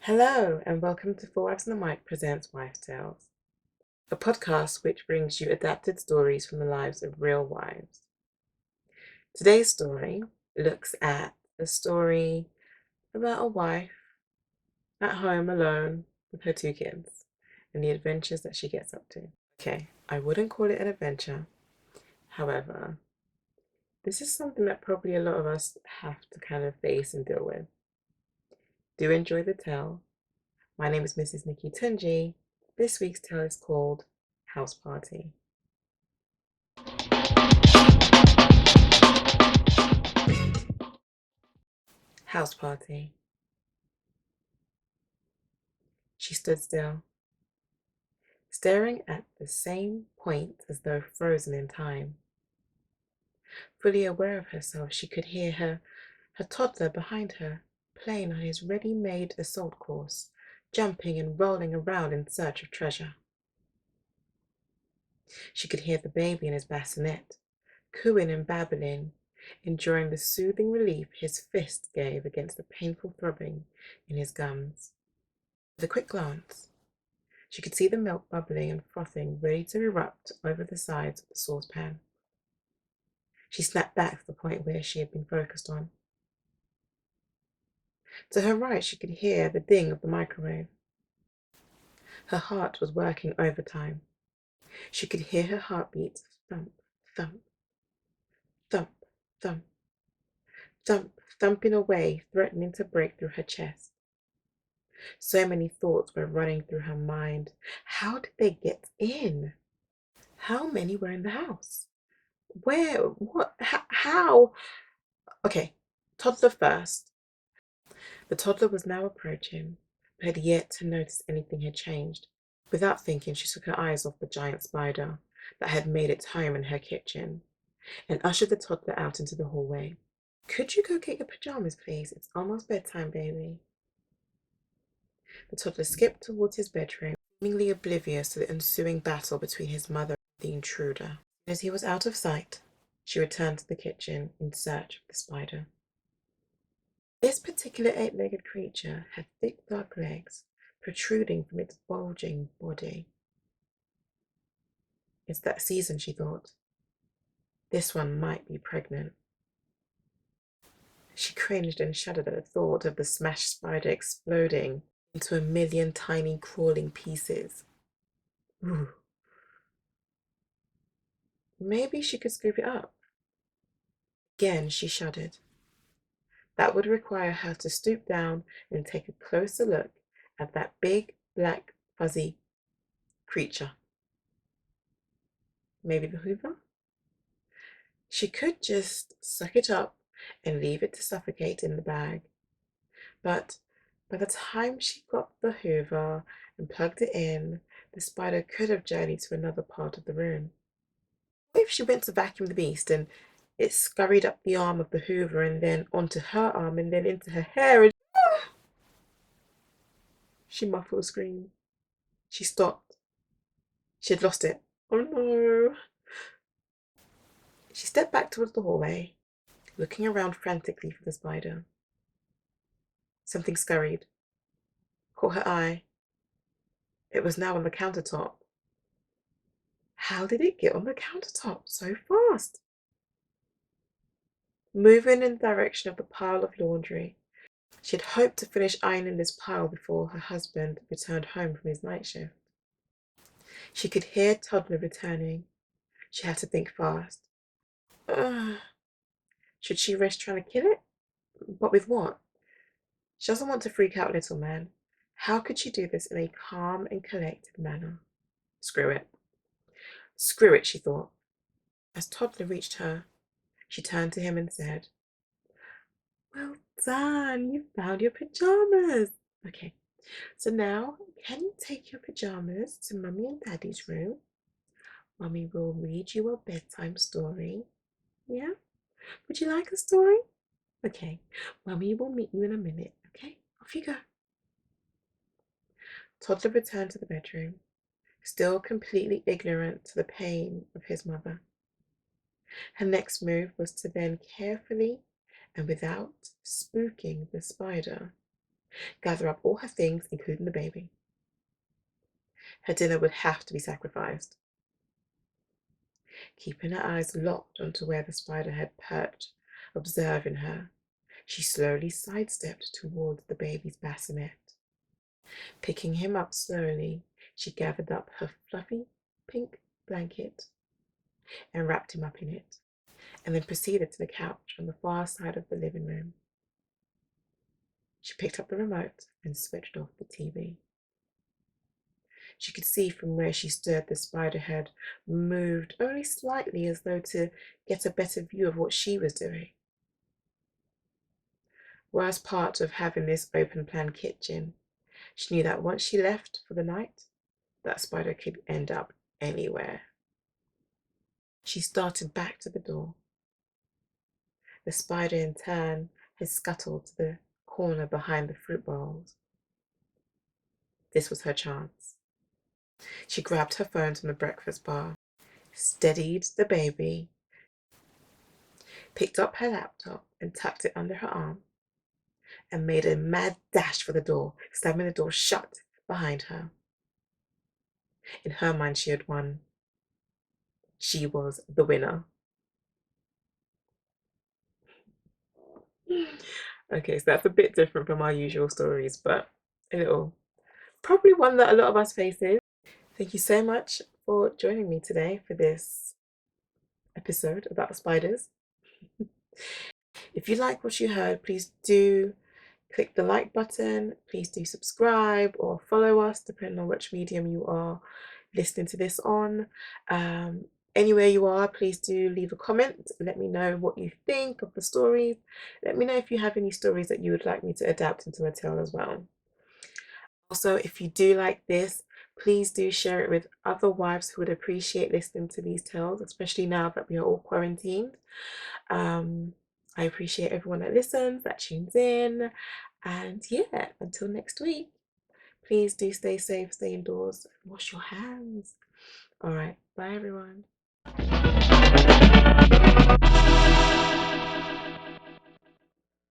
Hello, and welcome to Four Wives and the Mic presents Wife Tales, a podcast which brings you adapted stories from the lives of real wives. Today's story looks at a story about a wife at home alone with her two kids and the adventures that she gets up to. Okay, I wouldn't call it an adventure. However, this is something that probably a lot of us have to kind of face and deal with. Do enjoy the tale. My name is Mrs Nikki Tunji. This week's tale is called Houseparty. Houseparty. She stood still, staring at the same point as though frozen in time. Fully aware of herself, she could hear her toddler behind her, playing on his ready-made assault course, jumping and rolling around in search of treasure. She could hear the baby in his bassinet, cooing and babbling, enjoying the soothing relief his fist gave against the painful throbbing in his gums. With a quick glance, she could see the milk bubbling and frothing, ready to erupt over the sides of the saucepan. She snapped back to the point where she had been focused on. To her right, she could hear the ding of the microwave. Her heart was working overtime. She could hear her heartbeat thump, thump, thump, thump, thump, thumping away, threatening to break through her chest. So many thoughts were running through her mind. How did they get in? How many were in the house? Where? What? How? Okay, toddler first. The toddler was now approaching, but had yet to notice anything had changed. Without thinking, she took her eyes off the giant spider that had made its home in her kitchen and ushered the toddler out into the hallway. Could you go get your pajamas, please? It's almost bedtime, baby. The toddler skipped towards his bedroom, seemingly oblivious to the ensuing battle between his mother and the intruder. As he was out of sight, she returned to the kitchen in search of the spider. This particular eight-legged creature had thick dark legs protruding from its bulging body. It's that season, she thought. This one might be pregnant. She cringed and shuddered at the thought of the smashed spider exploding into a million tiny crawling pieces. Ooh. Maybe she could scoop it up. Again, she shuddered. That would require her to stoop down and take a closer look at that big, black, fuzzy creature. Maybe the Hoover? She could just suck it up and leave it to suffocate in the bag. But by the time she got the Hoover and plugged it in, the spider could have journeyed to another part of the room. What if she went to vacuum the beast and it scurried up the arm of the Hoover and then onto her arm and then into her hair and She muffled a scream. She stopped. She had lost it. Oh no. She stepped back towards the hallway, looking around frantically for the spider. Something scurried, caught her eye. It was now on the countertop. How did it get on the countertop so fast? Moving in the direction of the pile of laundry, she had hoped to finish ironing this pile before her husband returned home from his night shift. She could hear toddler returning. She had to think fast. Should she risk trying to kill it? But with what? She doesn't want to freak out little man. How could she do this in a calm and collected manner? Screw it. Screw it, she thought. As toddler reached her, she turned to him and said, "Well done, you found your pajamas. Okay, so now can you take your pajamas to Mummy and Daddy's room? Mummy will read you a bedtime story. Yeah? Would you like a story? Okay, Mummy will meet you in a minute. Okay, off you go." Toddler returned to the bedroom, still completely ignorant to the pain of his mother. Her next move was to then carefully and without spooking the spider, gather up all her things, including the baby. Her dinner would have to be sacrificed. Keeping her eyes locked onto where the spider had perched, observing her, she slowly sidestepped towards the baby's bassinet. Picking him up slowly, she gathered up her fluffy pink blanket and wrapped him up in it, and then proceeded to the couch on the far side of the living room. She picked up the remote and switched off the TV. She could see from where she stood the spider had moved only slightly, as though to get a better view of what she was doing. Worst part of having this open plan kitchen, she knew that once she left for the night, that spider could end up anywhere. She started back to the door. The spider in turn had scuttled to the corner behind the fruit bowls. This was her chance. She grabbed her phone from the breakfast bar, steadied the baby, picked up her laptop and tucked it under her arm, and made a mad dash for the door, slamming the door shut behind her. In her mind, she had won. She was the winner. Okay, so that's a bit different from our usual stories, but a little, probably one that a lot of us faces. Thank you so much for joining me today for this episode about spiders. If you like what you heard, please do click the like button. Please do subscribe or follow us, depending on which medium you are listening to this on. Anywhere you are, please do leave a comment. Let me know what you think of the stories. Let me know if you have any stories that you would like me to adapt into a tale as well. Also, if you do like this, please do share it with other wives who would appreciate listening to these tales, especially now that we are all quarantined. I appreciate everyone that listens, that tunes in. And yeah, until next week, please do stay safe, stay indoors, and wash your hands. All right, bye everyone.